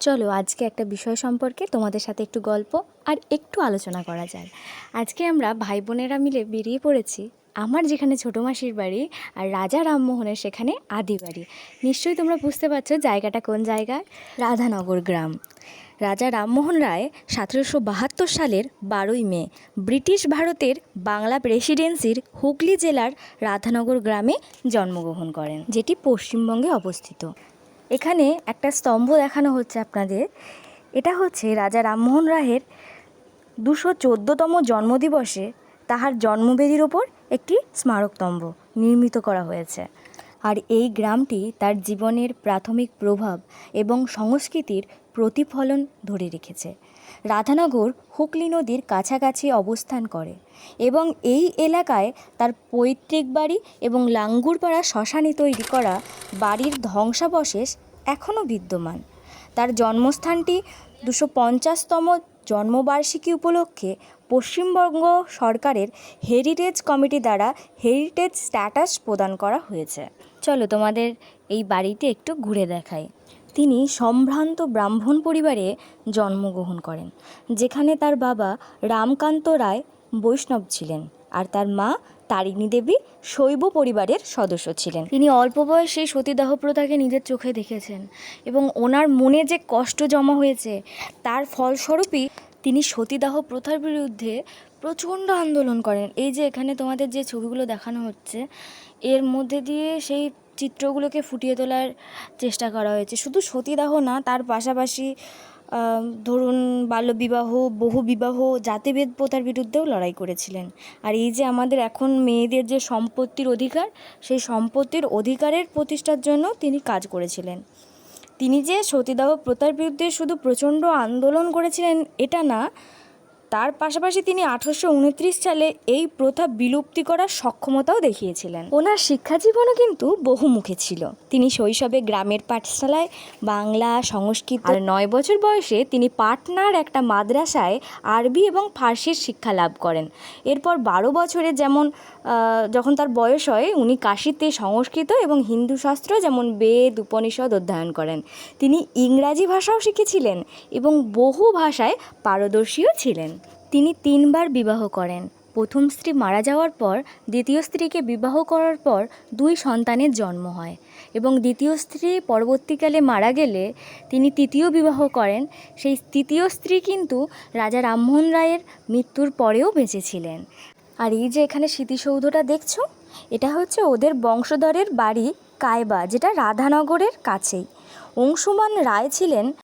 চলো আজকে একটা বিষয় সম্পর্কে তোমাদের সাথে একটু গল্প আর একটু আলোচনা করা যায়। আজকে আমরা ভাই বোনেরা মিলে বেরিয়ে পড়েছি আমার যেখানে ছোটো মাসির বাড়ি আর রাজা রামমোহনের সেখানে আদি বাড়ি। নিশ্চয়ই তোমরা বুঝতে পারছো জায়গাটা কোন জায়গায়, রাধানগর গ্রাম। রাজা রামমোহন রায় 1772 সালের 12ই মে ব্রিটিশ ভারতের বাংলা প্রেসিডেন্সির হুগলি জেলার রাধানগর গ্রামে জন্মগ্রহণ করেন, যেটি পশ্চিমবঙ্গে অবস্থিত। এখানে একটা স্তম্ভ দেখানো হচ্ছে আপনাদের। এটা হচ্ছে রাজা রামমোহন রায়ের 214তম জন্মদিবসে তাহার জন্মবেদির ওপর একটি স্মারকস্তম্ভ নির্মিত করা হয়েছে। আর এই গ্রামটি তার জীবনের প্রাথমিক প্রভাব এবং সংস্কৃতির প্রতিফলন ধরে রেখেছে। রাধানগর হুগলি নদীর কাছাকাছি অবস্থান করে এবং এই এলাকায় তার পৈতৃক বাড়ি এবং লাঙ্গুরপাড়া শ্মশানে তৈরি করা বাড়ির ধ্বংসাবশেষ এখনও বিদ্যমান। তার জন্মস্থানটি 250তম জন্মবার্ষিকী উপলক্ষে পশ্চিমবঙ্গ সরকারের হেরিটেজ কমিটি দ্বারা হেরিটেজ স্ট্যাটাস প্রদান করা হয়েছে। চলো তোমাদের এই বাড়িটি একটু ঘুরে দেখাই। তিনি সম্ভ্রান্ত ব্রাহ্মণ পরিবারে জন্মগ্রহণ করেন, যেখানে তার বাবা রামকান্ত রায় বৈষ্ণব ছিলেন আর তার মা তারিণী দেবী শৈব পরিবারের সদস্য ছিলেন। তিনি অল্প বয়সে সতীদাহ প্রথাকে নিজের চোখে দেখেছেন এবং ওনার মনে যে কষ্ট জমা হয়েছে তার ফলস্বরূপই তিনি সতীদাহ প্রথার বিরুদ্ধে প্রচণ্ড আন্দোলন করেন। এই যে এখানে তোমাদের যে ছবিগুলো দেখানো হচ্ছে এর মধ্যে দিয়ে সেই চিত্রগুলোকে ফুটিয়ে তোলার চেষ্টা করা হয়েছে। শুধু সতীদাহ না, তার পাশাপাশি ধরুন বাল্যবিবাহ, বহুবিবাহ, জাতিভেদ প্রথার বিরুদ্ধেও লড়াই করেছিলেন। আর এই যে আমাদের এখন মেয়েদের যে সম্পত্তির অধিকার, সেই সম্পত্তির অধিকারের প্রতিষ্ঠার জন্য তিনি কাজ করেছিলেন। তিনি যে সতীদাহ প্রথার বিরুদ্ধে শুধু প্রচণ্ড আন্দোলন করেছিলেন এটা না, তার পাশাপাশি তিনি 1829 সালে এই প্রথা বিলুপ্তি করার সক্ষমতাও দেখিয়েছিলেন। ওনার শিক্ষাজীবনও কিন্তু বহুমুখী ছিল। তিনি শৈশবে গ্রামের পাঠশালায় বাংলা, সংস্কৃত আর 9 বছর বয়সে তিনি পাটনার একটা মাদ্রাসায় আরবি এবং ফার্সির শিক্ষা লাভ করেন। এরপর 12 বছরে যখন তার বয়স হয় উনি কাশীতে সংস্কৃত এবং হিন্দু শাস্ত্র যেমন বেদ, উপনিষদ অধ্যয়ন করেন। তিনি ইংরাজি ভাষাও শিখেছিলেন এবং বহু ভাষায় পারদর্শীও ছিলেন। তিনি 3 বার বিবাহ করেন। প্রথম স্ত্রী মারা যাওয়ার পর দ্বিতীয় স্ত্রীকে বিবাহ করার পর 2 সন্তানের জন্ম হয় এবং দ্বিতীয় স্ত্রী পরবর্তীকালে মারা গেলে তিনি তৃতীয় বিবাহ করেন। সেই তৃতীয় স্ত্রী কিন্তু রাজা রামমোহন রায়ের মৃত্যুর পরেও বেঁচে ছিলেন। আর এই যে এখানে স্মৃতিসৌধটা দেখছো, এটা হচ্ছে ওদের বংশধরের বাড়ি কায়বা, যেটা রাধানগরের কাছেই। অংশুমান রায় ছিলেন